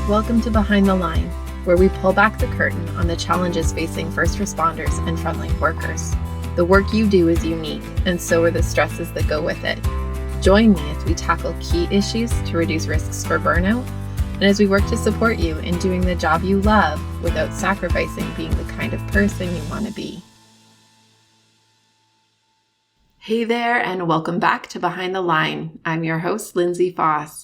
Welcome to Behind the Line, where we pull back the curtain on the challenges facing first responders and frontline workers. The work you do is unique, and so are the stresses that go with it. Join me as we tackle key issues to reduce risks for burnout, and as we work to support you in doing the job you love without sacrificing being the kind of person you want to be. Hey there, and welcome back to Behind the Line. I'm your host, Lindsay Faas.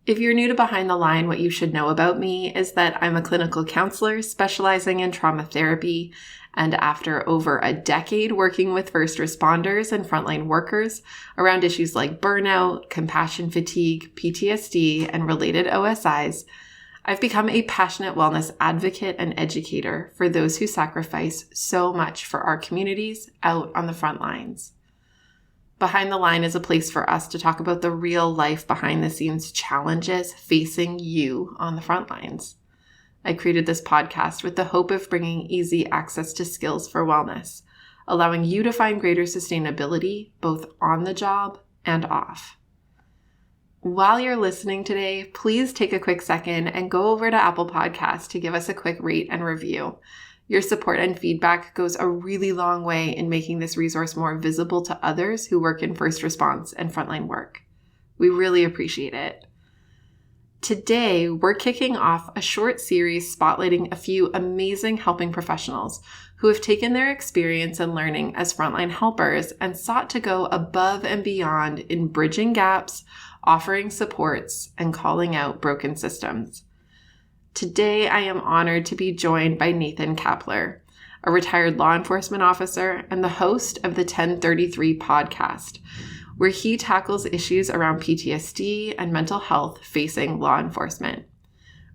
If you're new to Behind the Line, what you should know about me is that I'm a clinical counselor specializing in trauma therapy, and after over a decade working with first responders and frontline workers around issues like burnout, compassion fatigue, PTSD, and related OSIs, I've become a passionate wellness advocate and educator for those who sacrifice so much for our communities out on the front lines. Behind the Line is a place for us to talk about the real life behind the scenes challenges facing you on the front lines. I created this podcast with the hope of bringing easy access to skills for wellness, allowing you to find greater sustainability both on the job and off. While you're listening today, please take a quick second and go over to Apple Podcasts to give us a quick rate and review. Your support and feedback goes a really long way in making this resource more visible to others who work in first response and frontline work. We really appreciate it. Today, we're kicking off a short series spotlighting a few amazing helping professionals who have taken their experience and learning as frontline helpers and sought to go above and beyond in bridging gaps, offering supports, and calling out broken systems. Today, I am honored to be joined by Nathan Kapler, a retired law enforcement officer and the host of the 1033 podcast, where he tackles issues around PTSD and mental health facing law enforcement.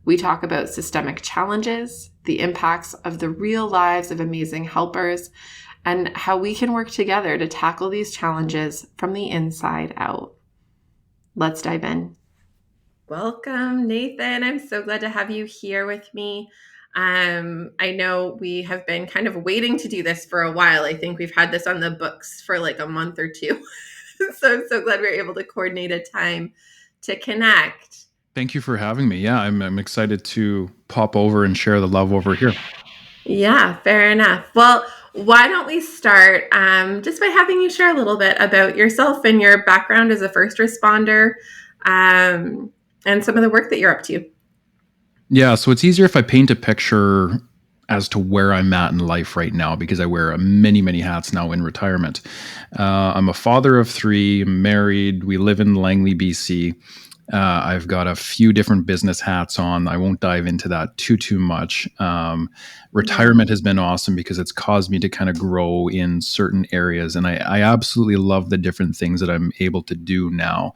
We talk about systemic challenges, the impacts of the real lives of amazing helpers, and how we can work together to tackle these challenges from the inside out. Let's dive in. Welcome, Nathan. I'm so glad to have you here with me. I know we have been kind of waiting to do this for a while. I think we've had this on the books for like a month or two. So I'm so glad we were able to coordinate a time to connect. Thank you for having me. Yeah, I'm excited to pop over and share the love over here. Yeah, fair enough. Well, why don't we start just by having you share a little bit about yourself and your background as a first responder, and some of the work that you're up to. Yeah, so it's easier if I paint a picture as to where I'm at in life right now, because I wear many, many hats now in retirement. I'm a father of three, married. We live in Langley, BC. I've got a few different business hats on. I won't dive into that too much. Retirement has been awesome because it's caused me to kind of grow in certain areas. And I absolutely love the different things that I'm able to do now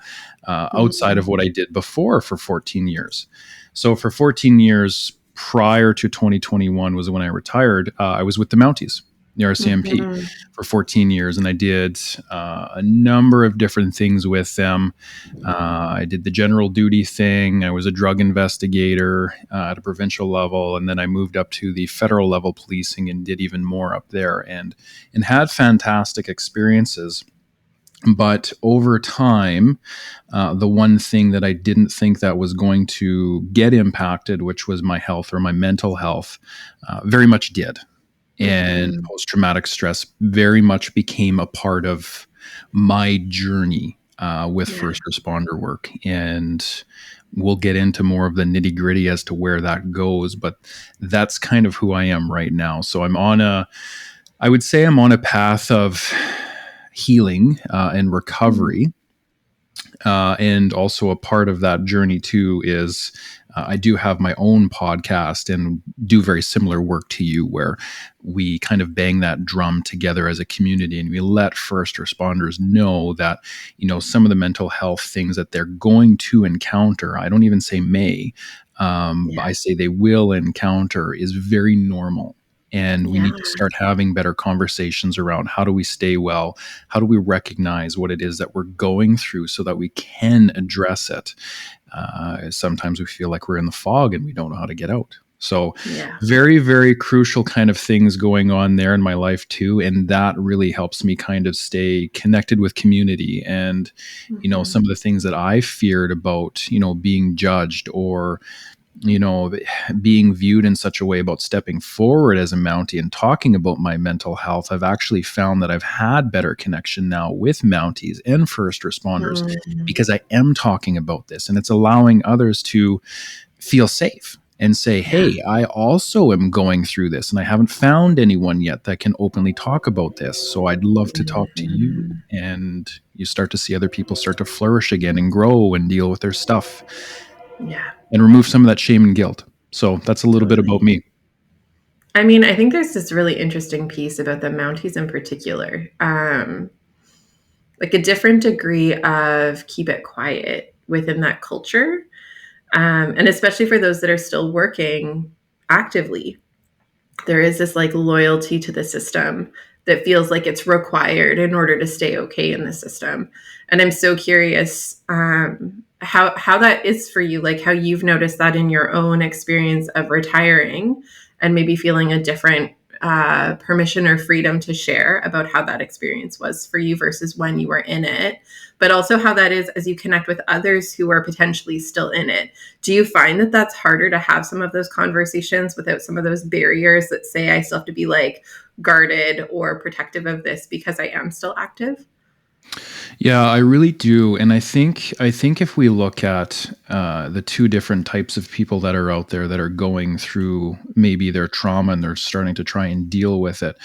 outside of what I did before for 14 years. So for 14 years prior to 2021 was when I retired. I was with the Mounties, the RCMP, for 14 years. And I did a number of different things with them. I did the general duty thing. I was a drug investigator at a provincial level. And then I moved up to the federal level policing and did even more up there and had fantastic experiences. But over time, the one thing that I didn't think that was going to get impacted, which was my health or my mental health, very much did. And post-traumatic stress very much became a part of my journey with first responder work. And we'll get into more of the nitty-gritty as to where that goes, but that's kind of who I am right now. So I would say I'm on a path of healing and recovery. And also a part of that journey too is I do have my own podcast and do very similar work to you, where we kind of bang that drum together as a community and we let first responders know that, some of the mental health things that they're going to encounter, I don't even say may, I say they will encounter, is very normal. And we need to start having better conversations around how do we stay well? How do we recognize what it is that we're going through so that we can address it? Sometimes we feel like we're in the fog and we don't know how to get out. So very, very crucial kind of things going on there in my life too. And that really helps me kind of stay connected with community and, some of the things that I feared about, being judged or being viewed in such a way about stepping forward as a Mountie and talking about my mental health, I've actually found that I've had better connection now with Mounties and first responders Mm. because I am talking about this, and it's allowing others to feel safe and say, Yeah. hey, I also am going through this and I haven't found anyone yet that can openly talk about this. So I'd love to talk to you. Mhm. And you start to see other people start to flourish again and grow and deal with their stuff Yeah, and remove some of that shame and guilt. So that's a little bit about totally. me. I mean, I think there's this really interesting piece about the Mounties in particular. Like a different degree of keep it quiet within that culture. And especially for those that are still working actively, there is this like loyalty to the system that feels like it's required in order to stay okay in the system. And I'm so curious how that is for you, like how you've noticed that in your own experience of retiring and maybe feeling a different permission or freedom to share about how that experience was for you versus when you were in it, but also how that is as you connect with others who are potentially still in it. Do you find that that's harder to have some of those conversations without some of those barriers that say I still have to be like guarded or protective of this because I am still active? Yeah, I really do, and I think if we look at the two different types of people that are out there that are going through maybe their trauma and they're starting to try and deal with it,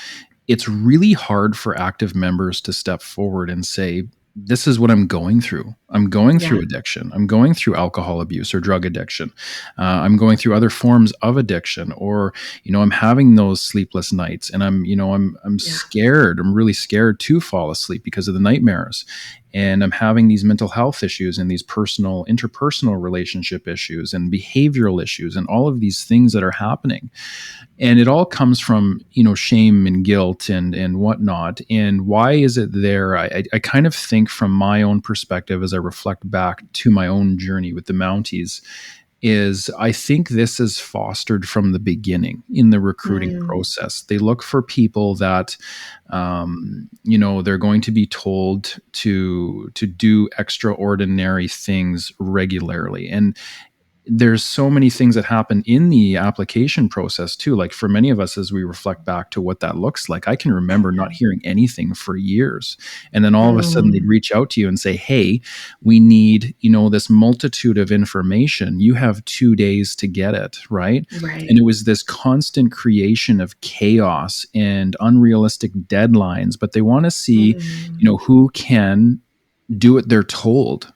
it's really hard for active members to step forward and say, this is what I'm going through. I'm going Yeah. through addiction. I'm going through alcohol abuse or drug addiction. I'm going through other forms of addiction, or I'm having those sleepless nights, and I'm Yeah. scared. I'm really scared to fall asleep because of the nightmares, and I'm having these mental health issues and these interpersonal relationship issues and behavioral issues and all of these things that are happening, and it all comes from shame and guilt and whatnot. And why is it there? I kind of think from my own perspective as I reflect back to my own journey with the Mounties, is I think this is fostered from the beginning in the recruiting Mm. process. They look for people that they're going to be told to do extraordinary things regularly. And there's so many things that happen in the application process too. Like for many of us, as we reflect back to what that looks like, I can remember not hearing anything for years. And then all of a sudden they'd Mm. reach out to you and say, hey, we need, this multitude of information. You have 2 days to get it, right? And Right. it was this constant creation of chaos and unrealistic deadlines, but they want to see, Mm. who can do what they're told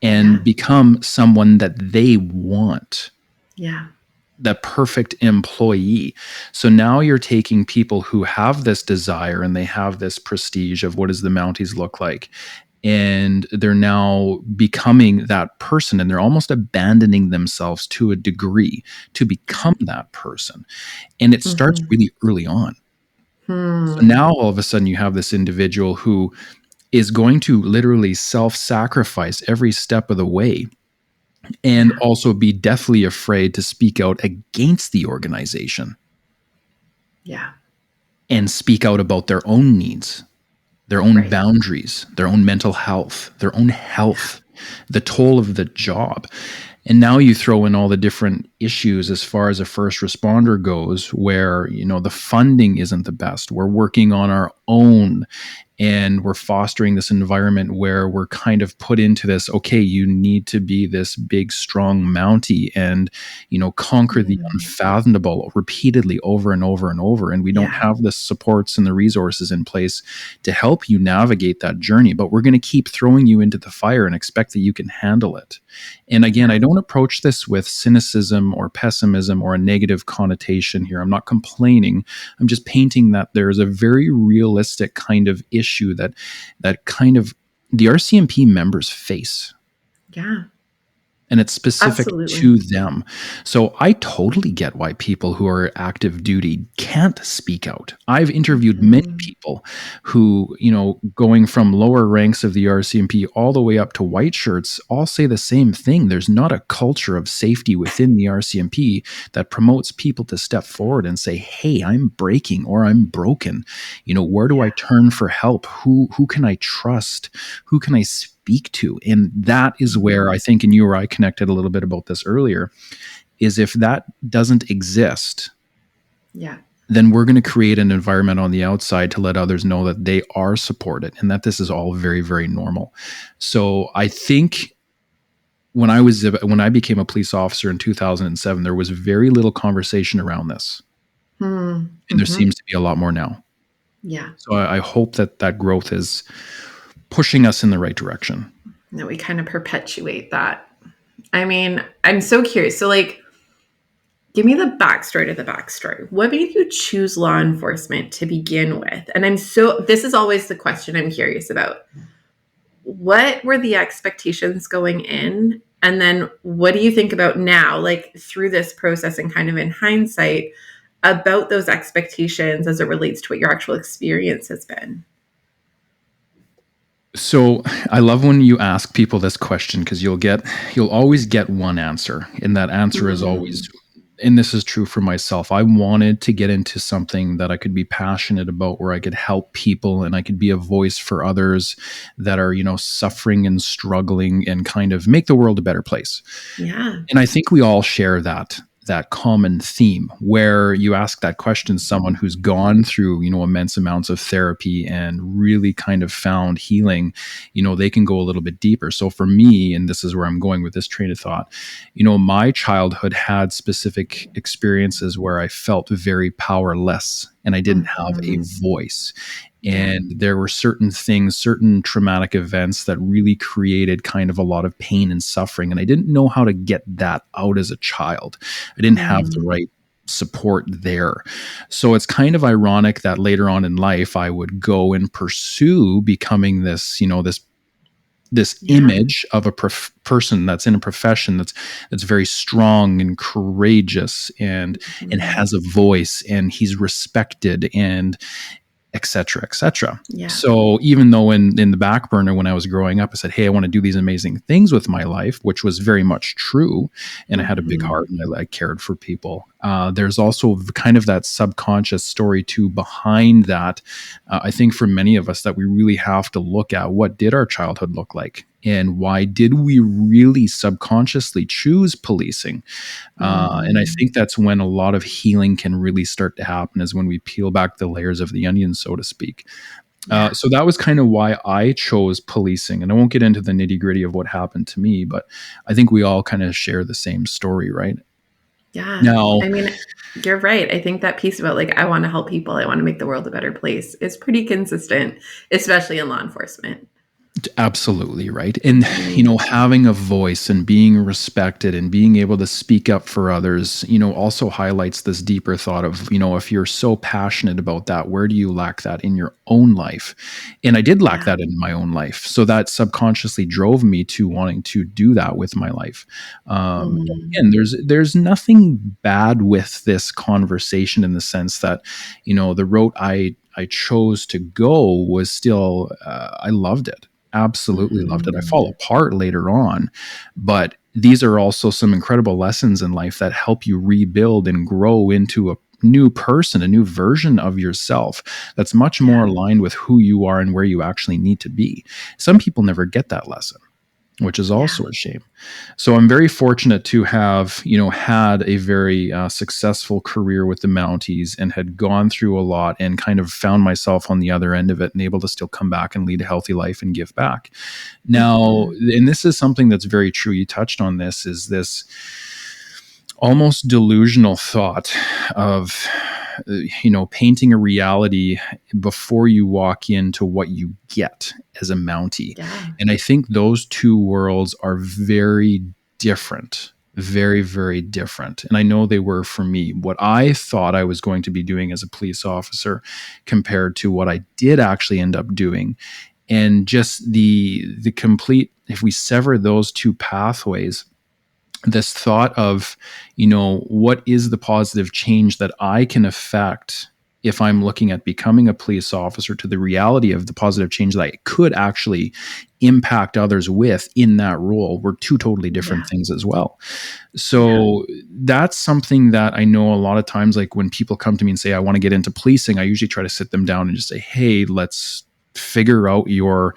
Yeah. and become someone that they want, Yeah. the perfect employee. So now you're taking people who have this desire and they have this prestige of what does the Mounties look like, and they're now becoming that person, and they're almost abandoning themselves to a degree to become that person. And it starts Mhm. really early on. So Hmm. now all of a sudden you have this individual who is going to literally self-sacrifice every step of the way, and Yeah. also be deathly afraid to speak out against the organization Yeah. and speak out about their own needs, their own Right. boundaries, their own mental health, the toll of the job. And now you throw in all the different issues as far as a first responder goes, where, the funding isn't the best. We're working on our own, and we're fostering this environment where we're kind of put into this, okay, you need to be this big, strong Mountie and, conquer the Mm. unfathomable repeatedly over and over and over. And we don't Yeah. have the supports and the resources in place to help you navigate that journey, but we're going to keep throwing you into the fire and expect that you can handle it. And again, Yeah. I don't approach this with cynicism or pessimism or a negative connotation here. I'm not complaining. I'm just painting that there's a very realistic kind of issue that kind of the RCMP members face, Yeah. and it's specific Absolutely. to them. So I totally get why people who are active duty can't speak out. I've interviewed many Mhm. people who, going from lower ranks of the RCMP all the way up to white shirts, all say the same thing. There's not a culture of safety within the RCMP that promotes people to step forward and say, hey, I'm breaking or I'm broken. Where do I Yeah. turn for help? Who can I trust? Who can I speak to? And that is where Mhm. I think, and you or I connected a little bit about this earlier, is if that doesn't exist, Yeah. then we're going to create an environment on the outside to let others know that they are supported and that this is all very, very normal. So I think when I became a police officer in 2007, there was very little conversation around this, and there Mm-hmm. seems to be a lot more now. Yeah. So I hope that growth is pushing us in the right direction. That we kind of perpetuate that. I mean, I'm so curious. So, like, give me the backstory to the backstory. What made you choose law enforcement to begin with? And this is always the question I'm curious about. What were the expectations going in? And then what do you think about now, like through this process and kind of in hindsight, about those expectations as it relates to what your actual experience has been? So I love when you ask people this question because you'll always get one answer, and that answer is always, and this is true for myself. I wanted to get into something that I could be passionate about, where I could help people and I could be a voice for others that are, suffering and struggling, and kind of make the world a better place. Yeah. And I think we all share that common theme, where you ask that question to someone who's gone through, immense amounts of therapy and really kind of found healing, they can go a little bit deeper. So for me, and this is where I'm going with this train of thought, my childhood had specific experiences where I felt very powerless and I didn't have a voice. And there were certain things, certain traumatic events that really created kind of a lot of pain and suffering. And I didn't know how to get that out as a child. I didn't have the right support there. So it's kind of ironic that later on in life, I would go and pursue becoming this image of a person that's in a profession that's very strong and courageous and has a voice, and he's respected, and et cetera, et cetera. Yeah. So even though in the back burner when I was growing up, I said, hey, I want to do these amazing things with my life, which was very much true. And I had a big heart and I cared for people. There's also kind of that subconscious story too behind that. I think for many of us that we really have to look at, what did our childhood look like? And why did we really subconsciously choose policing? And I think that's when a lot of healing can really start to happen, is when we peel back the layers of the onion, so to speak. So that was kind of why I chose policing. And I won't get into the nitty gritty of what happened to me, but I think we all kind of share the same story, right? Yeah. Now, I mean, you're right. I think that piece about like, I want to help people, I want to make the world a better place is pretty consistent, especially in law enforcement. absolutely right. And, having a voice and being respected and being able to speak up for others, also highlights this deeper thought of, if you're so passionate about that, where do you lack that in your own life? And I did lack that in my own life. So that subconsciously drove me to wanting to do that with my life. And there's nothing bad with this conversation, in the sense that, the route I chose to go was still, I loved it. Absolutely loved it. I fall apart later on, but these are also some incredible lessons in life that help you rebuild and grow into a new person, a new version of yourself that's much more aligned with who you are and where you actually need to be. Some people never get that lesson, which is also a shame. So I'm very fortunate to have, had a very successful career with the Mounties, and had gone through a lot and kind of found myself on the other end of it and able to still come back and lead a healthy life and give back. Now, and this is something that's very true. You touched on this, is this almost delusional thought of, painting a reality before you walk into what you get as a Mountie. And I think those two worlds are very different, very, very different. And I know they were for me. What I thought I was going to be doing as a police officer compared to what I did actually end up doing. And just the complete, if we sever those two pathways, this thought of, what is the positive change that I can affect if I'm looking at becoming a police officer, to the reality of the positive change that I could actually impact others with in that role, were two totally different things as well. So that's something that I know a lot of times, like when people come to me and say, I want to get into policing, I usually try to sit them down and just say, hey, let's figure out your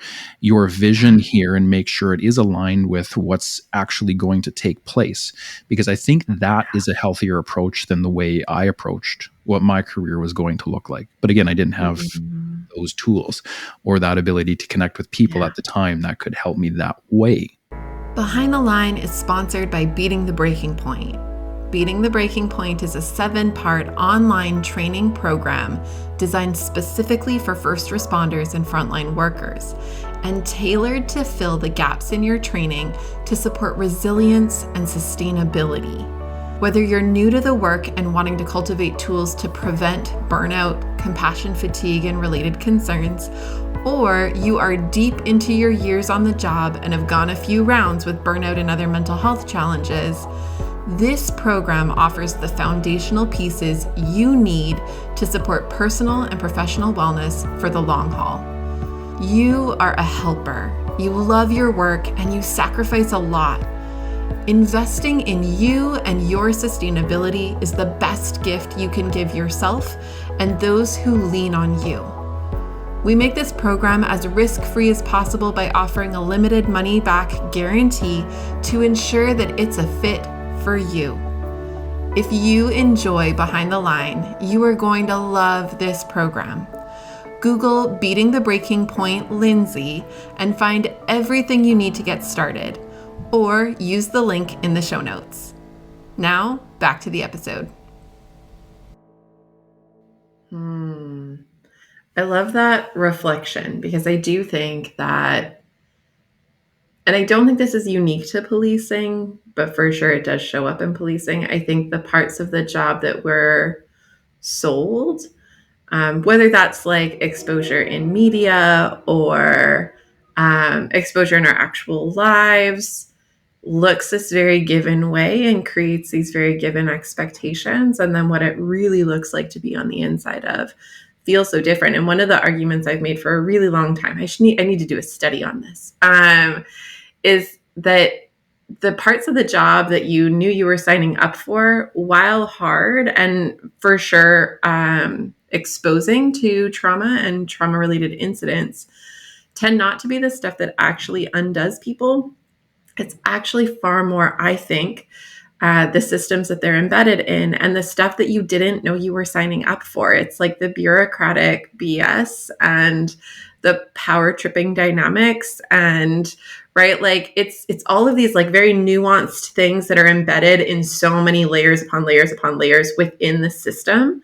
vision here and make sure it is aligned with what's actually going to take place. Because I think that is a healthier approach than the way I approached what my career was going to look like. But again, I didn't have those tools or that ability to connect with people at the time that could help me that way. Behind the Line is sponsored by Beating the Breaking Point. Beating the Breaking Point is a 7-part online training program designed specifically for first responders and frontline workers, and tailored to fill the gaps in your training to support resilience and sustainability. Whether you're new to the work and wanting to cultivate tools to prevent burnout, compassion fatigue, and related concerns, or you are deep into your years on the job and have gone a few rounds with burnout and other mental health challenges, this program offers the foundational pieces you need to support personal and professional wellness for the long haul. You are a helper. You love your work and you sacrifice a lot. Investing in you and your sustainability is the best gift you can give yourself and those who lean on you. We make this program as risk-free as possible by offering a limited money-back guarantee to ensure that it's a fit for you. If you enjoy Behind the Line, you are going to love this program. Google Beating the Breaking Point Lindsay and find everything you need to get started, or use the link in the show notes. Now, back to the episode. I love that reflection, because I do think that, and I don't think this is unique to policing, but for sure it does show up in policing. I think the parts of the job that we're sold, whether that's like exposure in media or exposure in our actual lives, looks this very given way and creates these very given expectations. And then what it really looks like to be on the inside of feels so different. And one of the arguments I've made for a really long time, I need to do a study on this, is that the parts of the job that you knew you were signing up for, while hard and for sure exposing to trauma and trauma-related incidents, tend not to be the stuff that actually undoes people. It's actually far more, I think, the systems that they're embedded in and the stuff that you didn't know you were signing up for. It's like the bureaucratic BS and the power tripping dynamics, and right, like it's all of these like very nuanced things that are embedded in so many layers upon layers upon layers within the system.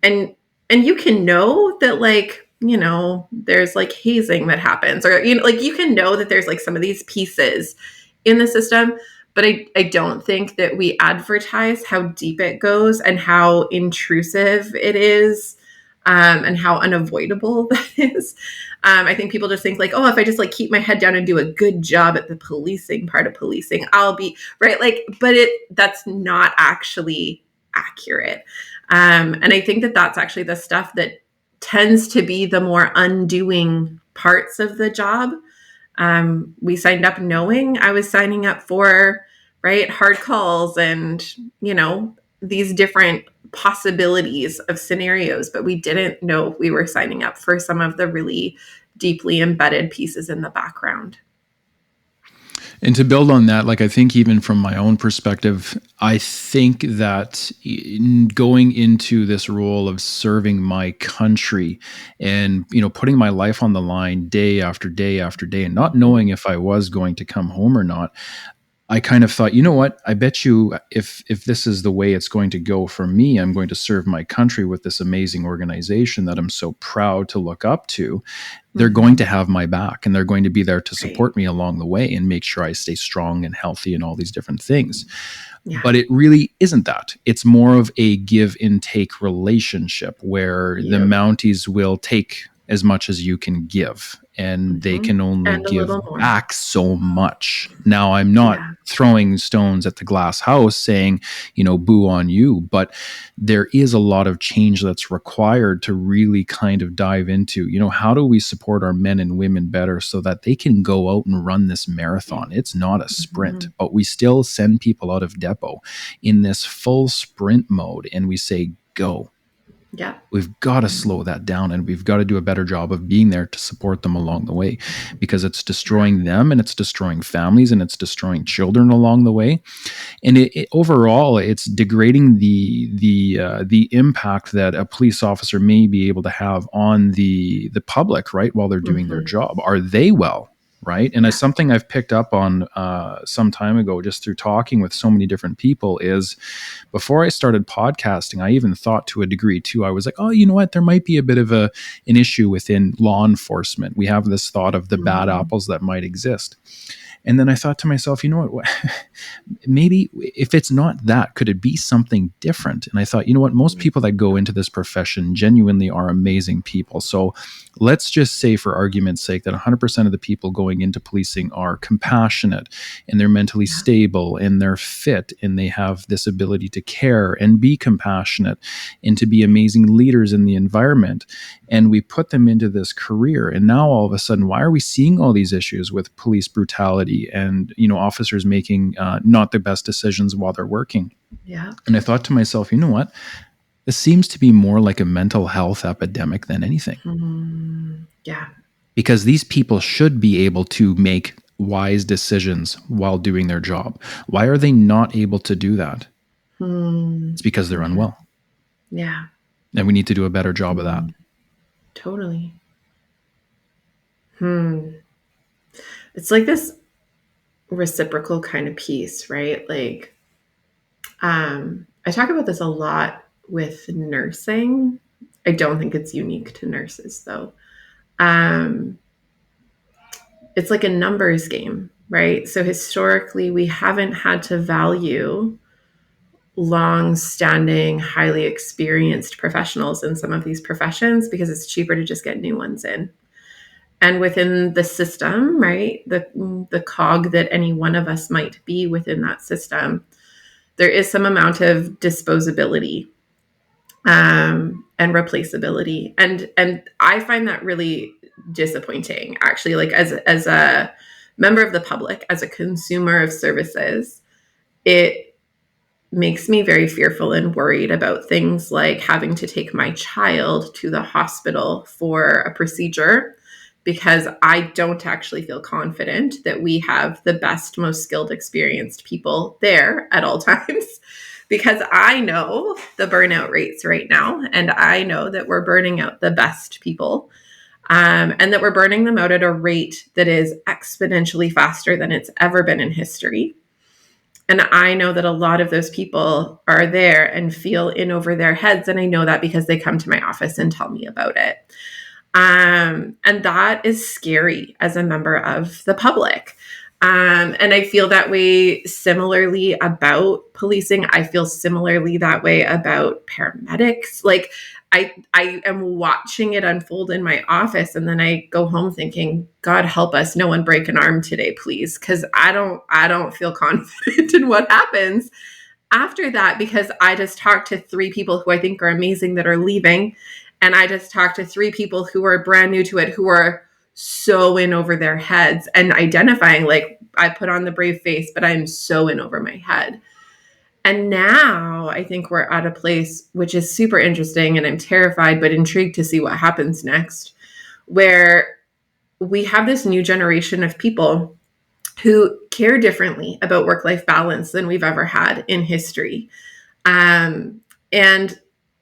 And you can know that, like, you know, there's like hazing that happens, or, you know, like you can know that there's like some of these pieces in the system, but I don't think that we advertise how deep it goes and how intrusive it is, and how unavoidable that is. I think people just think like, oh, if I just like keep my head down and do a good job at the policing part of policing, I'll be right. Like, but that's not actually accurate. And I think that that's actually the stuff that tends to be the more undoing parts of the job. We signed up knowing I was signing up for, right, hard calls and, you know, these different possibilities of scenarios, but we didn't know we were signing up for some of the really deeply embedded pieces in the background. And to build on that, like, I think even from my own perspective, I think that going into this role of serving my country and, you know, putting my life on the line day after day after day and not knowing if I was going to come home or not, I kind of thought, you know what, I bet you if this is the way it's going to go for me, I'm going to serve my country with this amazing organization that I'm so proud to look up to. They're going to have my back and they're going to be there to support me along the way and make sure I stay strong and healthy and all these different things. Yeah. But it really isn't that. It's more of a give and take relationship where the Mounties will take as much as you can give, and they can only give back so much. Now, I'm not throwing stones at the glass house saying, you know, boo on you, but there is a lot of change that's required to really kind of dive into, you know, how do we support our men and women better so that they can go out and run this marathon? It's not a sprint, but we still send people out of depot in this full sprint mode and we say, go. Yeah. We've got to slow that down, and we've got to do a better job of being there to support them along the way, because it's destroying them, and it's destroying families, and it's destroying children along the way. And overall, it's degrading the impact that a police officer may be able to have on the public, right, while they're doing their job. Are they well? Right. And as something I've picked up on some time ago, just through talking with so many different people, is before I started podcasting, I even thought to a degree too, I was like, oh, you know what? There might be a bit of an issue within law enforcement. We have this thought of the bad apples that might exist. And then I thought to myself, you know what, maybe if it's not that, could it be something different? And I thought, you know what, most people that go into this profession genuinely are amazing people. So let's just say, for argument's sake, that 100% of the people going into policing are compassionate, and they're mentally stable, and they're fit, and they have this ability to care and be compassionate and to be amazing leaders in the environment. And we put them into this career. And now all of a sudden, why are we seeing all these issues with police brutality and, you know, officers making not the best decisions while they're working? Yeah. And I thought to myself, you know what? This seems to be more like a mental health epidemic than anything. Yeah. Because these people should be able to make wise decisions while doing their job. Why are they not able to do that? It's because they're unwell. Yeah. And we need to do a better job of that. Totally. It's like this reciprocal kind of piece, right? Like, I talk about this a lot with nursing. I don't think it's unique to nurses, though. It's like a numbers game, right? So historically, we haven't had to value long-standing, highly experienced professionals in some of these professions because it's cheaper to just get new ones in. And within the system, right, the cog that any one of us might be within that system, there is some amount of disposability and replaceability. And I find that really disappointing, actually, like as a member of the public, as a consumer of services. It makes me very fearful and worried about things like having to take my child to the hospital for a procedure, because I don't actually feel confident that we have the best, most skilled, experienced people there at all times. Because I know the burnout rates right now, and I know that we're burning out the best people, and that we're burning them out at a rate that is exponentially faster than it's ever been in history. And I know that a lot of those people are there and feel in over their heads. And I know that because they come to my office and tell me about it. And that is scary as a member of the public. And I feel that way similarly about policing. I feel similarly that way about paramedics. Like I am watching it unfold in my office, and then I go home thinking, God help us, no one break an arm today, please. Cause I don't feel confident in what happens after that, because I just talked to 3 people who I think are amazing that are leaving. And I just talked to 3 people who are brand new to it, who are so in over their heads and identifying, like, I put on the brave face, but I'm so in over my head. And now I think we're at a place which is super interesting, and I'm terrified but intrigued to see what happens next, where we have this new generation of people who care differently about work-life balance than we've ever had in history. And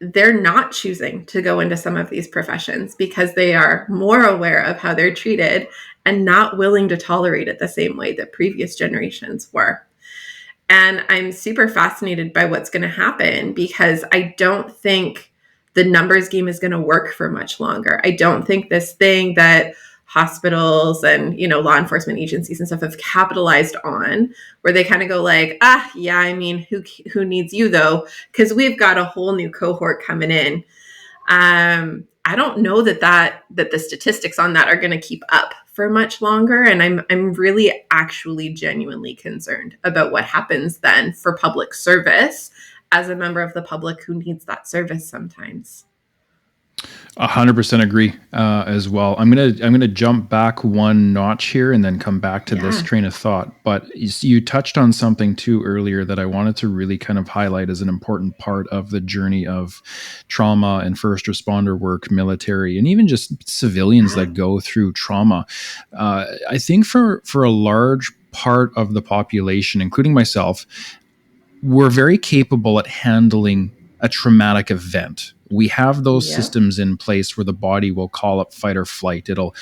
they're not choosing to go into some of these professions because they are more aware of how they're treated and not willing to tolerate it the same way that previous generations were. And I'm super fascinated by what's going to happen, because I don't think the numbers game is going to work for much longer. I don't think this thing that hospitals and, you know, law enforcement agencies and stuff have capitalized on, where they kind of go like, yeah, I mean, who needs you though? Because we've got a whole new cohort coming in. I don't know that the statistics on that are going to keep up for much longer. And I'm really actually genuinely concerned about what happens then for public service as a member of the public who needs that service sometimes. 100% agree as well. I'm gonna jump back one notch here and then come back to this Yeah. train of thought. But you touched on something too earlier that I wanted to really kind of highlight as an important part of the journey of trauma and first responder work, military, and even just civilians that go through trauma. I think for a large part of the population, including myself, we're very capable at handling a traumatic event. We have those Yeah. systems in place where the body will call up fight or flight. It'll,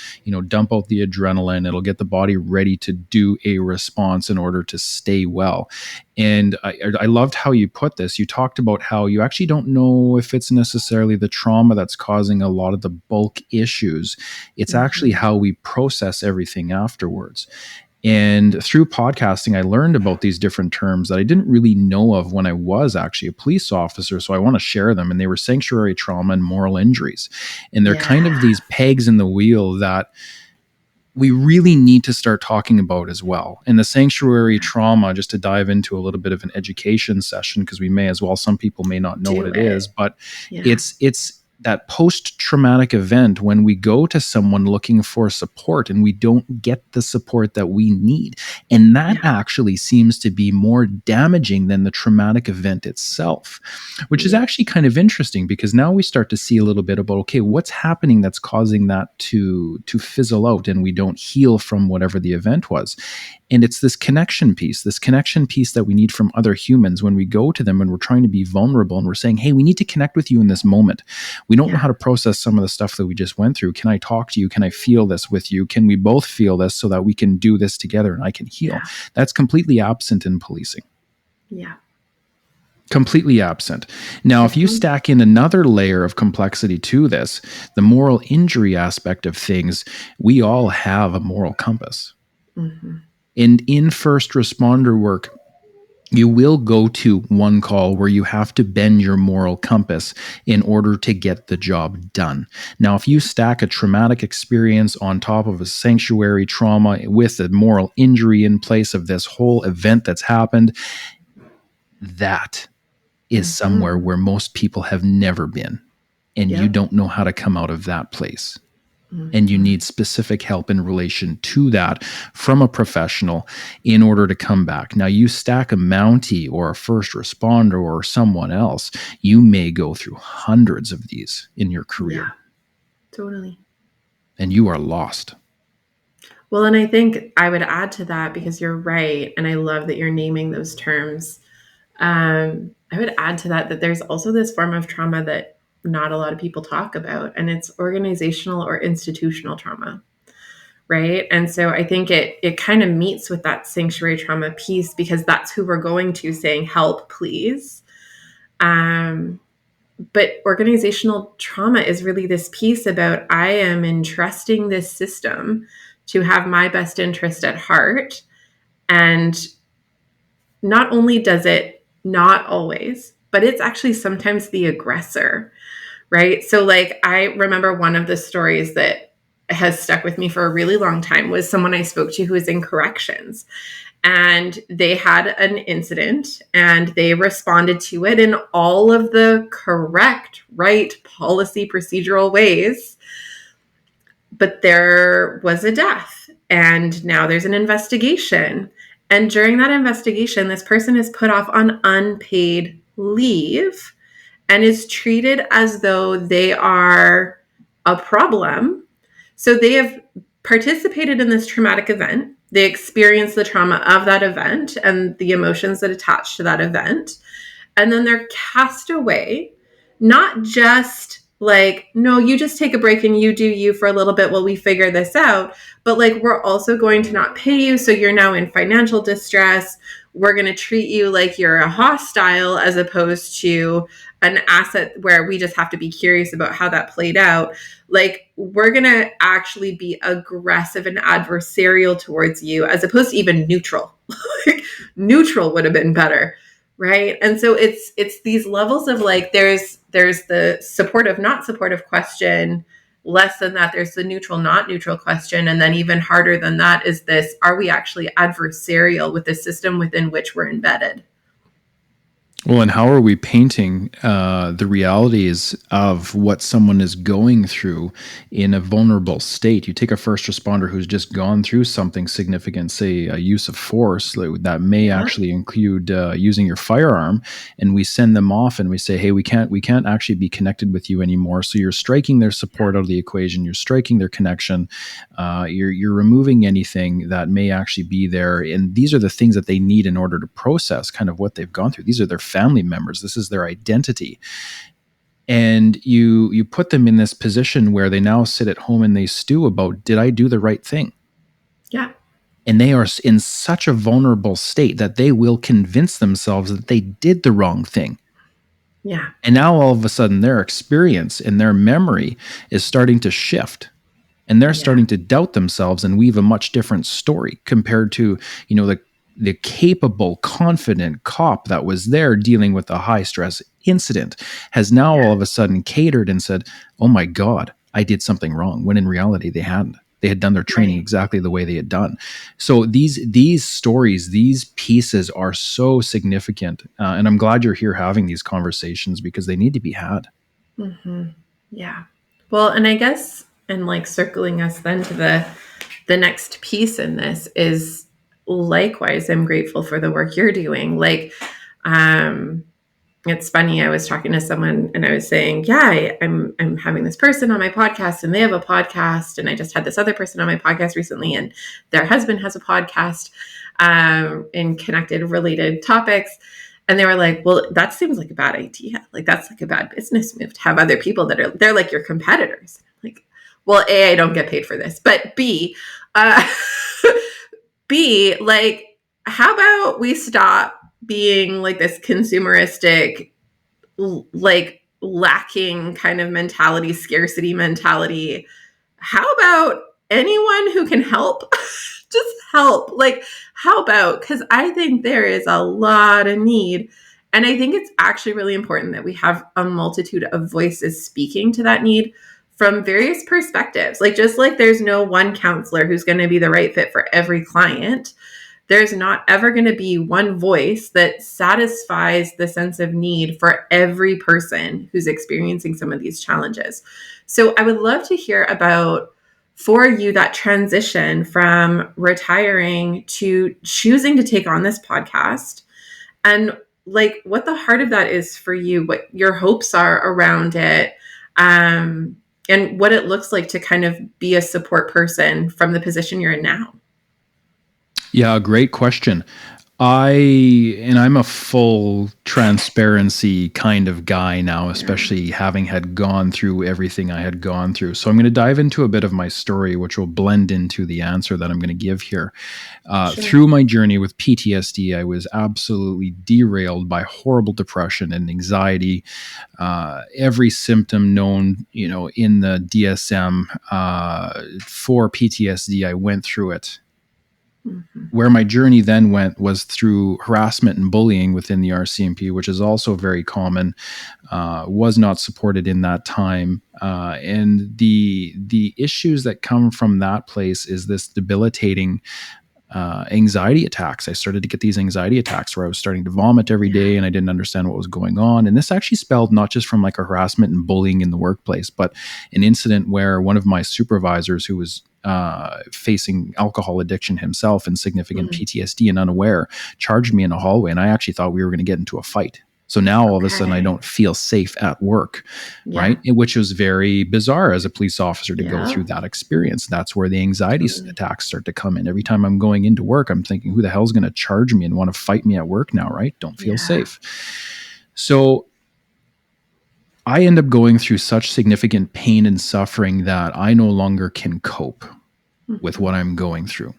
dump out the adrenaline. It'll get the body ready to do a response in order to stay well. And I loved how you put this. You talked about how you actually don't know if it's necessarily the trauma that's causing a lot of the bulk issues. It's actually how we process everything afterwards. And through podcasting, I learned about these different terms that I didn't really know of when I was actually a police officer. So I want to share them. And they were sanctuary trauma and moral injuries. And they're kind of these pegs in the wheel that we really need to start talking about as well. And the sanctuary trauma, just to dive into a little bit of an education session, because we may as well, some people may not know what it is, but it's that post-traumatic event when we go to someone looking for support and we don't get the support that we need. And that actually seems to be more damaging than the traumatic event itself, which is actually kind of interesting, because now we start to see a little bit about, okay, what's happening that's causing that to fizzle out and we don't heal from whatever the event was. And it's this connection piece that we need from other humans when we go to them and we're trying to be vulnerable and we're saying, hey, we need to connect with you in this moment. We don't know how to process some of the stuff that we just went through. Can I talk to you? Can I feel this with you? Can we both feel this so that we can do this together and I can heal? That's completely absent in policing. Yeah. Completely absent. Now, if you stack in another layer of complexity to this, the moral injury aspect of things, we all have a moral compass. And in first responder work, you will go to one call where you have to bend your moral compass in order to get the job done. Now, if you stack a traumatic experience on top of a sanctuary trauma with a moral injury in place of this whole event that's happened, that is somewhere where most people have never been. And you don't know how to come out of that place. And you need specific help in relation to that from a professional in order to come back. Now, you stack a Mountie or a first responder or someone else, you may go through hundreds of these in your career. Yeah, totally. And you are lost. Well, and I think I would add to that, because you're right, and I love that you're naming those terms. I would add to that there's also this form of trauma that not a lot of people talk about, and it's organizational or institutional trauma, right? And so I think it kind of meets with that sanctuary trauma piece, because that's who we're going to saying, help, please. But organizational trauma is really this piece about, I am entrusting this system to have my best interest at heart. And not only does it not always, but it's actually sometimes the aggressor, right? So like, I remember one of the stories that has stuck with me for a really long time was someone I spoke to who was in corrections, and they had an incident and they responded to it in all of the correct, right policy procedural ways. But there was a death, and now there's an investigation. And during that investigation, this person is put off on unpaid leave and is treated as though they are a problem. So they have participated in this traumatic event. They experience the trauma of that event and the emotions that attach to that event. And then they're cast away, not just like, no, you just take a break and you do you for a little bit while we figure this out. But like, we're also going to not pay you. So you're now in financial distress. We're going to treat you like you're a hostile, as opposed to an asset where we just have to be curious about how that played out. Like, we're going to actually be aggressive and adversarial towards you, as opposed to even neutral. Neutral would have been better. Right. And so it's these levels of like, there's the supportive, not supportive question. Less than that, there's the neutral, not neutral question. And then even harder than that is this, are we actually adversarial with the system within which we're embedded? Well, and how are we painting the realities of what someone is going through in a vulnerable state? You take a first responder who's just gone through something significant, say a use of force that may Yeah. actually include using your firearm, and we send them off and we say, "Hey, we can't actually be connected with you anymore." So you're striking their support out of the equation. You're striking their connection. You're removing anything that may actually be there, and these are the things that they need in order to process kind of what they've gone through. These are their family members. This is their identity. And you put them in this position where they now sit at home and they stew about, did I do the right thing? Yeah. And they are in such a vulnerable state that they will convince themselves that they did the wrong thing. Yeah. And now all of a sudden their experience and their memory is starting to shift. And they're starting to doubt themselves and weave a much different story compared to, the capable, confident cop that was there dealing with a high stress incident has now all of a sudden catered and said, "Oh my God, I did something wrong," when in reality they hadn't. They had done their training exactly the way they had done. So these stories, these pieces are so significant. And I'm glad you're here having these conversations because they need to be had. Mm-hmm. Yeah. Well, and I guess, and like circling us then to the next piece in this is, likewise, I'm grateful for the work you're doing. Like, it's funny. I was talking to someone and I was saying, yeah, I'm having this person on my podcast and they have a podcast. And I just had this other person on my podcast recently and their husband has a podcast in connected related topics. And they were like, well, that seems like a bad idea. Like, that's like a bad business move to have other people they're like your competitors. Like, well, A, I don't get paid for this, but B, B, like, how about we stop being like this consumeristic, like lacking kind of mentality, scarcity mentality? How about anyone who can help just help? Like, how about, because I think there is a lot of need. And I think it's actually really important that we have a multitude of voices speaking to that need from various perspectives. Like, just like there's no one counselor who's going to be the right fit for every client, there's not ever going to be one voice that satisfies the sense of need for every person who's experiencing some of these challenges. So I would love to hear about, for you, that transition from retiring to choosing to take on this podcast, and like what the heart of that is for you, what your hopes are around it, and what it looks like to kind of be a support person from the position you're in now. Yeah, great question. I'm a full transparency kind of guy now, especially having had gone through everything I had gone through. So I'm going to dive into a bit of my story, which will blend into the answer that I'm going to give here. Sure. Through my journey with PTSD, I was absolutely derailed by horrible depression and anxiety. Every symptom known, in the DSM for PTSD, I went through it. Mm-hmm. Where my journey then went was through harassment and bullying within the RCMP, which is also very common, was not supported in that time. And the issues that come from that place is this debilitating anxiety attacks. I started to get these anxiety attacks where I was starting to vomit every day and I didn't understand what was going on. And this actually spelled not just from like a harassment and bullying in the workplace, but an incident where one of my supervisors, who was facing alcohol addiction himself and significant PTSD and unaware, charged me in a hallway, and I actually thought we were going to get into a fight. So now all of a sudden I don't feel safe at work, right? Which was very bizarre as a police officer to go through that experience. That's where the anxiety attacks start to come in. Every time I'm going into work, I'm thinking, who the hell's going to charge me and want to fight me at work now, right? Don't feel safe. So I end up going through such significant pain and suffering that I no longer can cope with what I'm going through.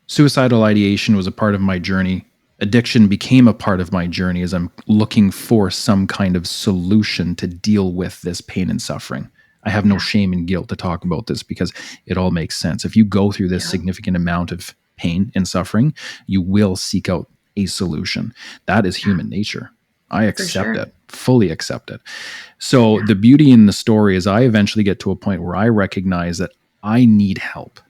Suicidal ideation was a part of my journey. Addiction became a part of my journey as I'm looking for some kind of solution to deal with this pain and suffering. I have no shame and guilt to talk about this because it all makes sense. If you go through this significant amount of pain and suffering, you will seek out a solution. That is human nature. I accept it, fully accept it. So the beauty in the story is I eventually get to a point where I recognize that I need help.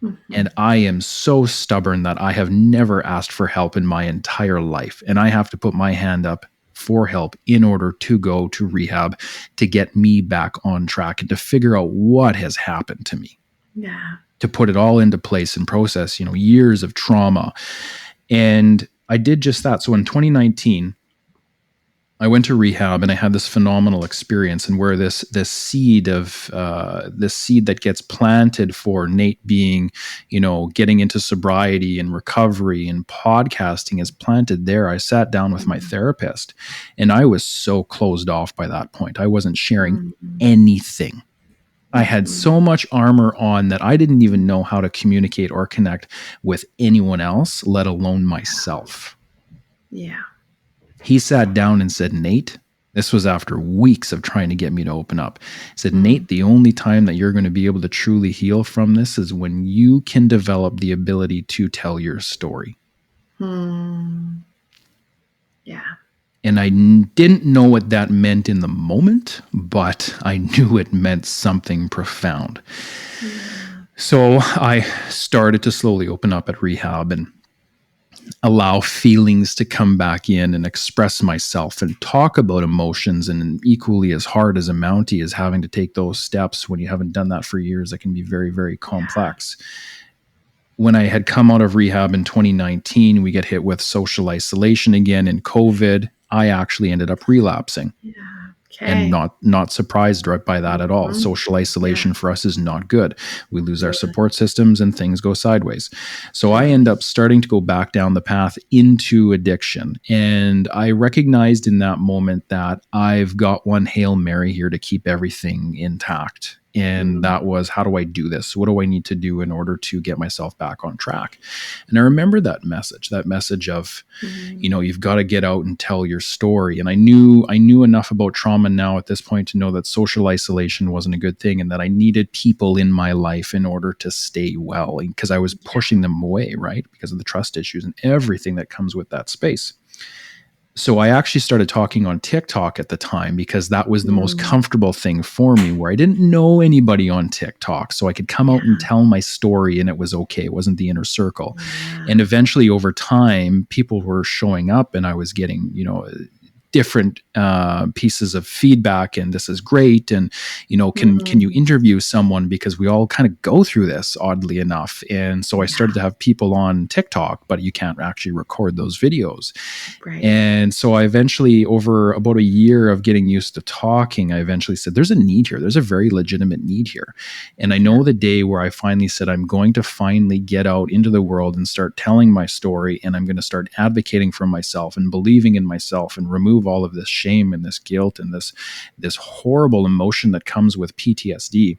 Mm-hmm. And I am so stubborn that I have never asked for help in my entire life. And I have to put my hand up for help in order to go to rehab to get me back on track and to figure out what has happened to me, Yeah. to put it all into place and process, years of trauma. And I did just that. So in 2019, I went to rehab and I had this phenomenal experience, and where this seed that gets planted for Nate being, getting into sobriety and recovery and podcasting is planted there. I sat down with my therapist, and I was so closed off by that point. I wasn't sharing Mm-hmm. anything. I had Mm-hmm. so much armor on that I didn't even know how to communicate or connect with anyone else, let alone myself. Yeah. He sat down and said, Nate, this was after weeks of trying to get me to open up. He said, Nate, the only time that you're going to be able to truly heal from this is when you can develop the ability to tell your story. Mm. Yeah. And I didn't know what that meant in the moment, but I knew it meant something profound. Yeah. So I started to slowly open up at rehab and allow feelings to come back in and express myself and talk about emotions. And equally as hard as a Mountie is having to take those steps when you haven't done that for years, that can be very, very complex. When I had come out of rehab in 2019, we get hit with social isolation again and COVID. I actually ended up relapsing. Yeah. And Okay. not surprised by that at all. Mm-hmm. Social isolation for us is not good. We lose our Yeah. support systems and things go sideways. So I Totally. end up starting to go back down the path into addiction. And I recognized in that moment that I've got one Hail Mary here to keep everything intact. And that was, how do I do this? What do I need to do in order to get myself back on track? And I remember that message of, you've got to get out and tell your story. And I knew enough about trauma now at this point to know that social isolation wasn't a good thing and that I needed people in my life in order to stay well, because I was pushing them away, right? Because of the trust issues and everything that comes with that space. So I actually started talking on TikTok at the time because that was the most comfortable thing for me, where I didn't know anybody on TikTok. So I could come out and tell my story and it was okay. It wasn't the inner circle. And eventually over time, people were showing up and I was getting, different pieces of feedback, and this is great, and can you interview someone, because we all kind of go through this, oddly enough. And so I started to have people on TikTok, but you can't actually record those videos. Right. And so I eventually, over about a year of getting used to talking, I eventually said, there's a need here. There's a very legitimate need here. And I know the day where I finally said, I'm going to finally get out into the world and start telling my story, and I'm going to start advocating for myself and believing in myself and remove all of this shame and this guilt and this horrible emotion that comes with PTSD,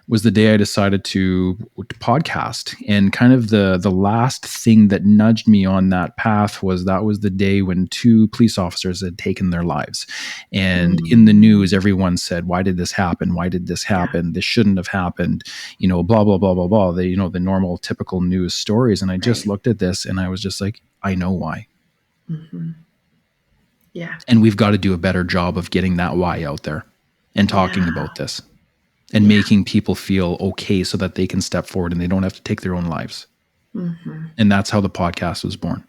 was the day I decided to podcast. And kind of the last thing that nudged me on that path was the day when 2 police officers had taken their lives. And in the news, everyone said, why did this happen? Why did this happen? This shouldn't have happened, blah, blah, blah, blah, blah. The normal, typical news stories. And I just looked at this and I was just like, I know why. Yeah. And we've got to do a better job of getting that why out there and talking about this and making people feel okay so that they can step forward and they don't have to take their own lives. And that's how the podcast was born.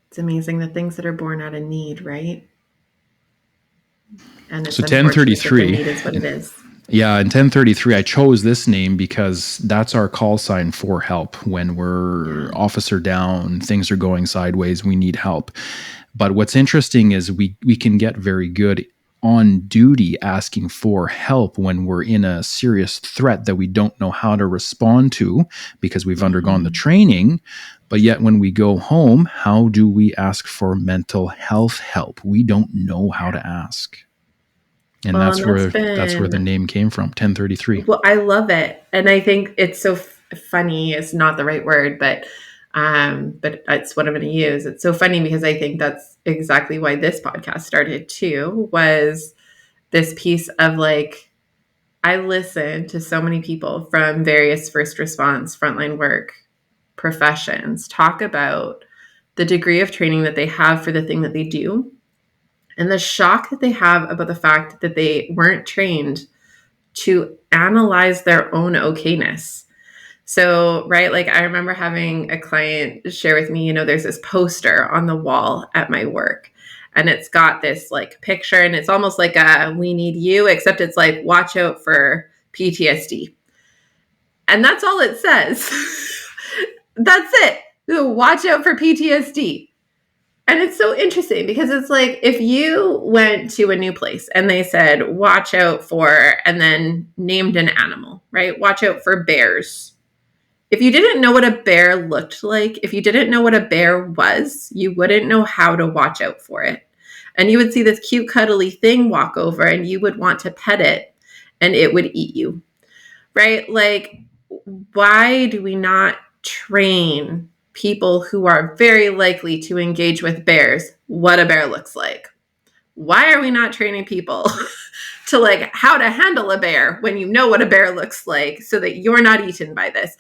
It's amazing the things that are born out of need, right? And it's so 1033 need is what it is. Yeah, in 1033, I chose this name because that's our call sign for help when we're officer down, things are going sideways, we need help. But what's interesting is we can get very good on duty asking for help when we're in a serious threat that we don't know how to respond to because we've undergone the training. But yet when we go home, how do we ask for mental health help? We don't know how to ask. And that's where the name came from, 1033. Well, I love it. And I think it's so funny is not the right word, but it's what I'm going to use. It's so funny because I think that's exactly why this podcast started too, was this piece of like, I listen to so many people from various first response, frontline work professions talk about the degree of training that they have for the thing that they do and the shock that they have about the fact that they weren't trained to analyze their own okayness. So, right, like I remember having a client share with me, there's this poster on the wall at my work, and it's got this like picture, and it's almost like a "we need you," except it's like "watch out for PTSD." And that's all it says. That's it. Watch out for PTSD. And it's so interesting because it's like if you went to a new place and they said, watch out for, and then named an animal, right? Watch out for bears. If you didn't know what a bear looked like, if you didn't know what a bear was, you wouldn't know how to watch out for it. And you would see this cute, cuddly thing walk over and you would want to pet it and it would eat you, right? Like, why do we not train people who are very likely to engage with bears what a bear looks like? Why are we not training people to like how to handle a bear when you know what a bear looks like so that you're not eaten by this?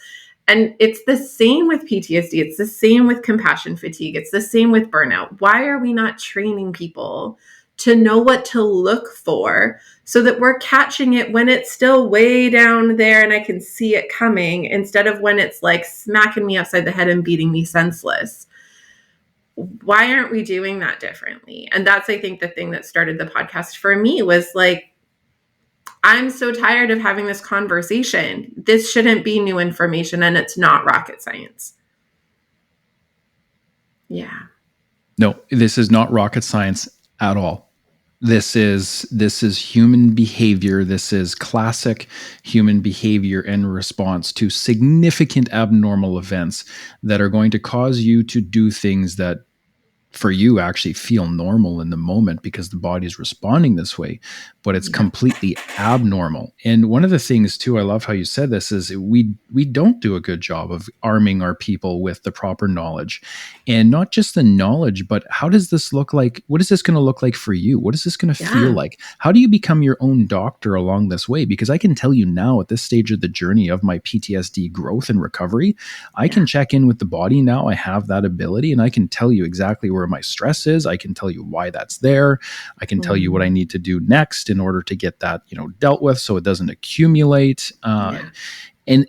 And it's the same with PTSD. It's the same with compassion fatigue. It's the same with burnout. Why are we not training people to know what to look for so that we're catching it when it's still way down there and I can see it coming instead of when it's like smacking me upside the head and beating me senseless? Why aren't we doing that differently? And that's, I think, the thing that started the podcast for me was like, I'm so tired of having this conversation. This shouldn't be new information and it's not rocket science. Yeah. No, this is not rocket science at all. This is human behavior. This is classic human behavior in response to significant abnormal events that are going to cause you to do things that for you actually feel normal in the moment because the body is responding this way, but it's completely abnormal. And one of the things too, I love how you said this, is we don't do a good job of arming our people with the proper knowledge, and not just the knowledge, but how does this look like? What is this going to look like for you? What is this going to feel like? How do you become your own doctor along this way? Because I can tell you now at this stage of the journey of my PTSD growth and recovery, I can check in with the body now. I have that ability and I can tell you exactly where my stress is. I can tell you why that's there. I can tell you what I need to do next in order to get that, dealt with so it doesn't accumulate. And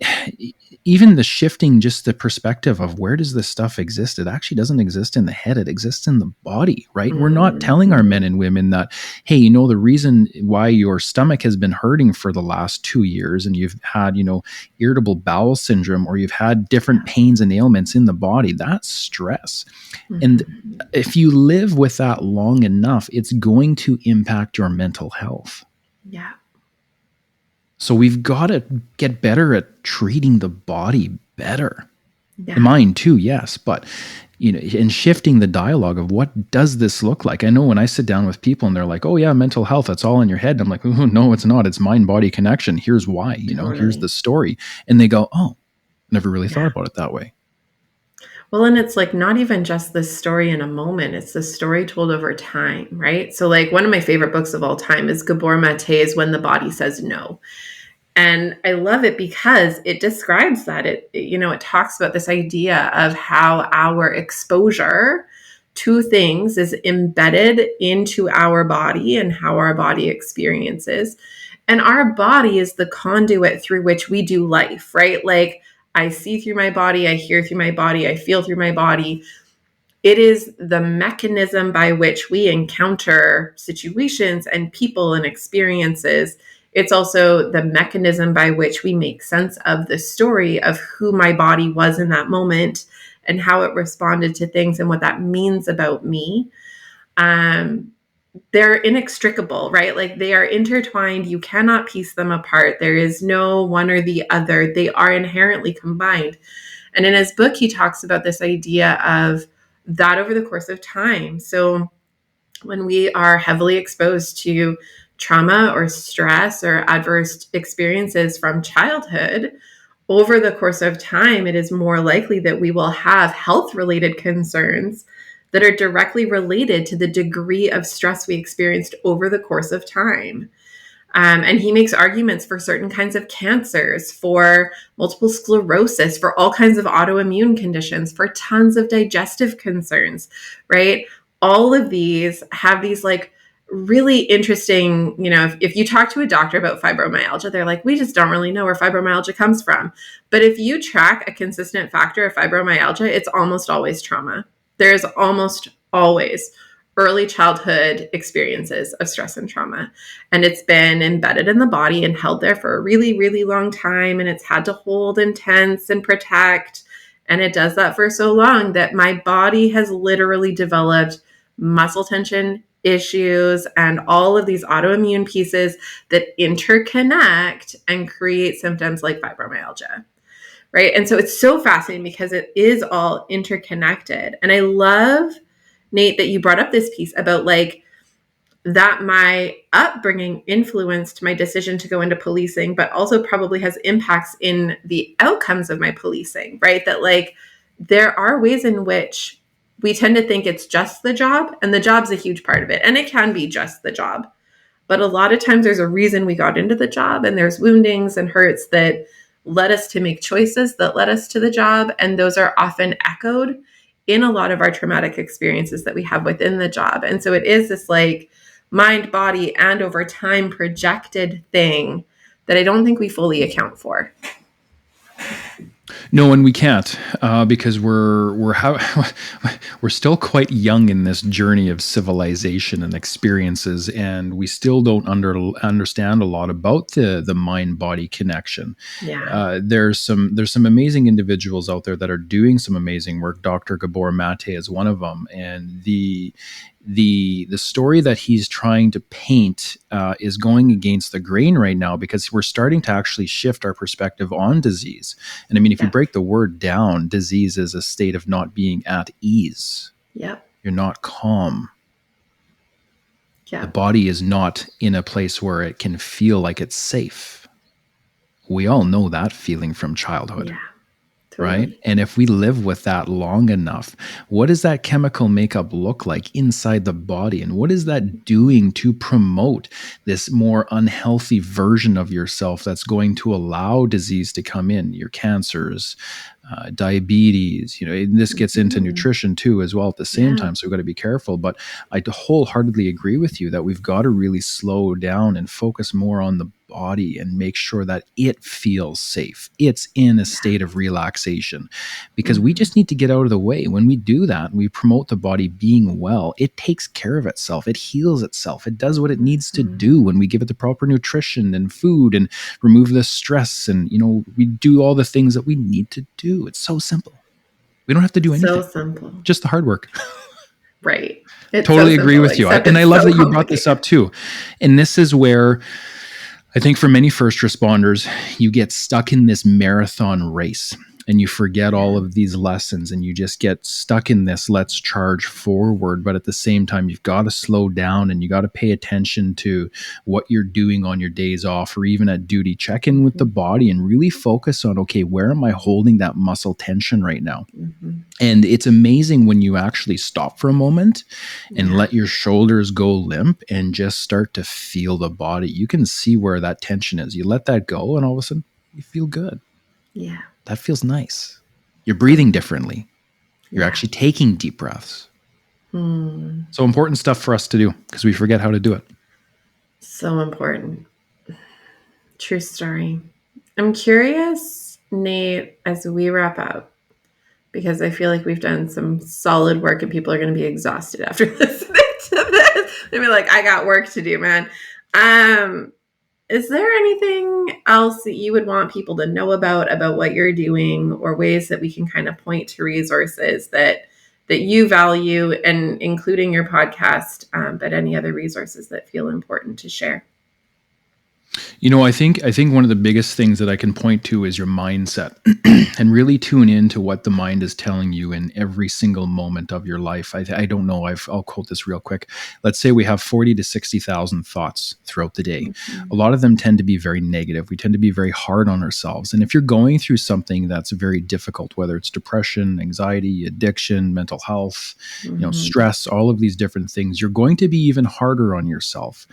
even the shifting, just the perspective of where does this stuff exist? It actually doesn't exist in the head. It exists in the body, right? We're not telling our men and women that, hey, the reason why your stomach has been hurting for the last 2 years and you've had, irritable bowel syndrome, or you've had different pains and ailments in the body, that's stress. And if you live with that long enough, it's going to impact your mental health. Yeah. So we've got to get better at treating the body better. Yeah. The mind too, yes. But, and shifting the dialogue of what does this look like? I know when I sit down with people and they're like, oh yeah, mental health, that's all in your head. I'm like, oh, no, it's not. It's mind-body connection. Here's why, here's the story. And they go, oh, never really thought about it that way. Well, and it's like not even just this story in a moment. It's the story told over time, right? So like one of my favorite books of all time is Gabor Mate's When the Body Says No. And I love it because it describes that. It talks about this idea of how our exposure to things is embedded into our body and how our body experiences. And our body is the conduit through which we do life, right? Like I see through my body, I hear through my body, I feel through my body. It is the mechanism by which we encounter situations and people and experiences. It's also the mechanism by which we make sense of the story of who my body was in that moment and how it responded to things and what that means about me. They're inextricable, right? Like they are intertwined. You cannot piece them apart. There is no one or the other. They are inherently combined. And in his book, he talks about this idea of that over the course of time. So when we are heavily exposed to trauma or stress or adverse experiences from childhood, over the course of time, it is more likely that we will have health-related concerns that are directly related to the degree of stress we experienced over the course of time. And he makes arguments for certain kinds of cancers, for multiple sclerosis, for all kinds of autoimmune conditions, for tons of digestive concerns, right? All of these have these like really interesting, if you talk to a doctor about fibromyalgia, they're like, we just don't really know where fibromyalgia comes from. But if you track a consistent factor of fibromyalgia, it's almost always trauma. There's almost always early childhood experiences of stress and trauma. And it's been embedded in the body and held there for a really, really long time. And it's had to hold and tense and protect. And it does that for so long that my body has literally developed muscle tension issues and all of these autoimmune pieces that interconnect and create symptoms like fibromyalgia. Right. And so it's so fascinating because it is all interconnected. And I love, Nate, that you brought up this piece about like that my upbringing influenced my decision to go into policing, but also probably has impacts in the outcomes of my policing, right? That like there are ways in which we tend to think it's just the job, and the job's a huge part of it. And it can be just the job. But a lot of times there's a reason we got into the job, and there's woundings and hurts that led us to make choices that led us to the job. And those are often echoed in a lot of our traumatic experiences that we have within the job. And so it is this like mind, body, and over time projected thing that I don't think we fully account for. No, and we can't because we're still quite young in this journey of civilization and experiences, and we still don't understand a lot about the mind body connection. Yeah, there's some amazing individuals out there that are doing some amazing work. Dr. Gabor Mate is one of them, and the story that he's trying to paint is going against the grain right now, because we're starting to actually shift our perspective on disease. And I mean, if you break the word down, disease is a state of not being at ease. Yep. You're not calm. Yeah. The body is not in a place where it can feel like it's safe. We all know that feeling from childhood. Yeah. Right? And if we live with that long enough, what does that chemical makeup look like inside the body? And what is that doing to promote this more unhealthy version of yourself that's going to allow disease to come in? Your cancers, diabetes, and this gets into nutrition too as well at the same time. So we've got to be careful. But I wholeheartedly agree with you that we've got to really slow down and focus more on the body and make sure that it feels safe. It's in a state of relaxation, because we just need to get out of the way. When we do that, we promote the body being well. It takes care of itself. It heals itself. It does what it needs to do when we give it the proper nutrition and food and remove the stress. And, we do all the things that we need to do. It's so simple. We don't have to do anything. So simple. Just the hard work. Right. It's totally agree with you. And I love that you brought this up too. And this is where I think for many first responders, you get stuck in this marathon race and you forget all of these lessons and you just get stuck in this let's charge forward. But at the same time, you've got to slow down and you got to pay attention to what you're doing on your days off or even at duty. Check in with the body and really focus on, okay, where am I holding that muscle tension right now? And it's amazing when you actually stop for a moment and let your shoulders go limp and just start to feel the body. You can see where that tension is. You let that go and all of a sudden you feel good. Yeah. That feels nice. You're breathing differently. You're actually taking deep breaths. So important stuff for us to do because we forget how to do it. So important. True story. I'm curious, Nate, as we wrap up, because I feel like we've done some solid work and people are going to be exhausted after listening to this. They'll be like, I got work to do, man. Is there anything else that you would want people to know about what you're doing, or ways that we can kind of point to resources that you value, and including your podcast, but any other resources that feel important to share? I think one of the biggest things that I can point to is your mindset and really tune into what the mind is telling you in every single moment of your life. I don't know. I'll quote this real quick. Let's say we have 40 to 60,000 thoughts throughout the day. A lot of them tend to be very negative. We tend to be very hard on ourselves. And if you're going through something that's very difficult, whether it's depression, anxiety, addiction, mental health, stress, all of these different things, you're going to be even harder on yourself.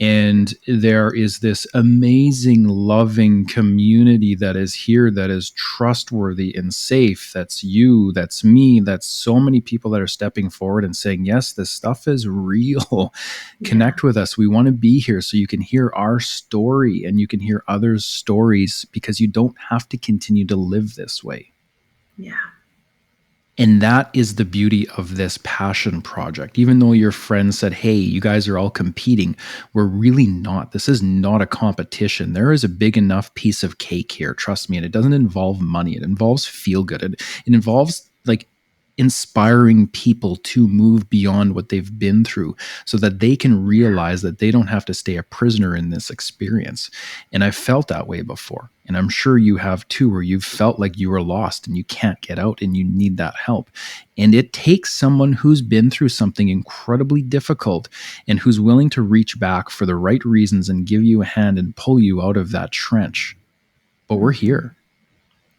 And there is this amazing, loving community that is here, that is trustworthy and safe. That's you, that's me, that's so many people that are stepping forward and saying, yes, this stuff is real. Connect with us. We want to be here so you can hear our story and you can hear others' stories, because you don't have to continue to live this way. Yeah. And that is the beauty of this passion project. Even though your friends said, hey, you guys are all competing, we're really not. This is not a competition. There is a big enough piece of cake here. Trust me. And it doesn't involve money. It involves feel good. It involves like inspiring people to move beyond what they've been through so that they can realize that they don't have to stay a prisoner in this experience. And I felt that way before. And I'm sure you have too, where you've felt like you were lost and you can't get out and you need that help. And it takes someone who's been through something incredibly difficult and who's willing to reach back for the right reasons and give you a hand and pull you out of that trench. But we're here.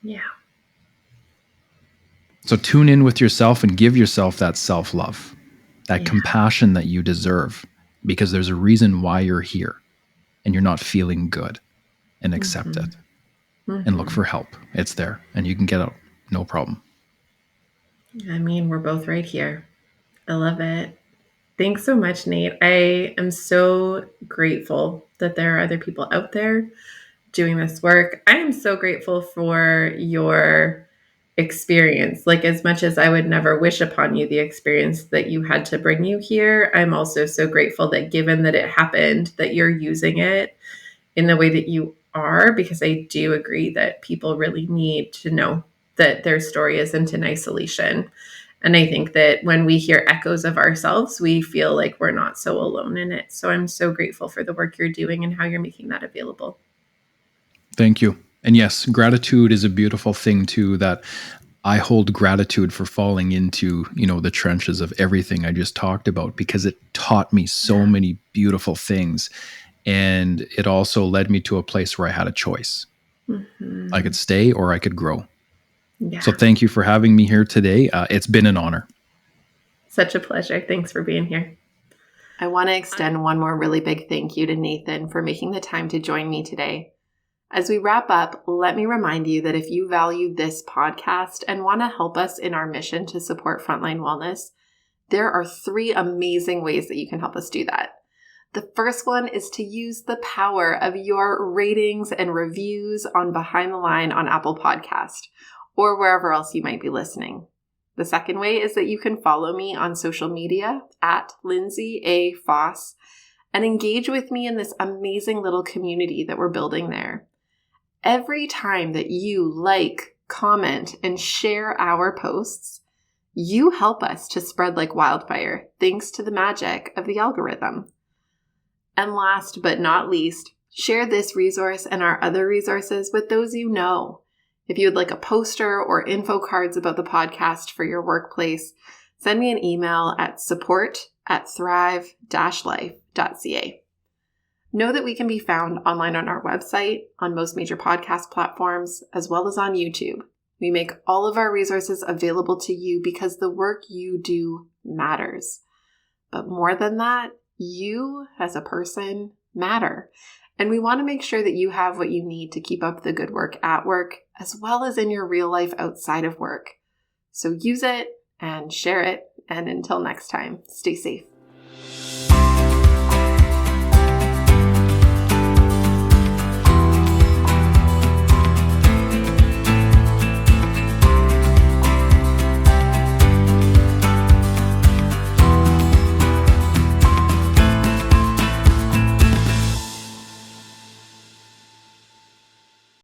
Yeah. So tune in with yourself and give yourself that self-love, that compassion that you deserve, because there's a reason why you're here and you're not feeling good, and accept it and look for help. It's there and you can get out. No problem. I mean, we're both right here. I love it. Thanks so much, Nate. I am so grateful that there are other people out there doing this work. I am so grateful for your experience. Like, as much as I would never wish upon you the experience that you had to bring you here, I'm also so grateful that, given that it happened, that you're using it in the way that you are, because I do agree that people really need to know that their story isn't in isolation. And I think that when we hear echoes of ourselves, we feel like we're not so alone in it. So I'm so grateful for the work you're doing and how you're making that available. Thank you. And yes, gratitude is a beautiful thing too, that I hold gratitude for falling into, the trenches of everything I just talked about, because it taught me so many beautiful things. And it also led me to a place where I had a choice. I could stay or I could grow. Yeah. So thank you for having me here today. It's been an honor. Such a pleasure. Thanks for being here. I want to extend one more really big thank you to Nathan for making the time to join me today. As we wrap up, let me remind you that if you value this podcast and want to help us in our mission to support frontline wellness, there are 3 amazing ways that you can help us do that. The first one is to use the power of your ratings and reviews on Behind the Line on Apple Podcast or wherever else you might be listening. The second way is that you can follow me on social media at Lindsay A. Faas and engage with me in this amazing little community that we're building there. Every time that you like, comment, and share our posts, you help us to spread like wildfire, thanks to the magic of the algorithm. And last but not least, share this resource and our other resources with those you know. If you would like a poster or info cards about the podcast for your workplace, send me an email at support@thrive-life.ca. Know that we can be found online on our website, on most major podcast platforms, as well as on YouTube. We make all of our resources available to you because the work you do matters. But more than that, you as a person matter. And we want to make sure that you have what you need to keep up the good work at work, as well as in your real life outside of work. So use it and share it. And until next time, stay safe.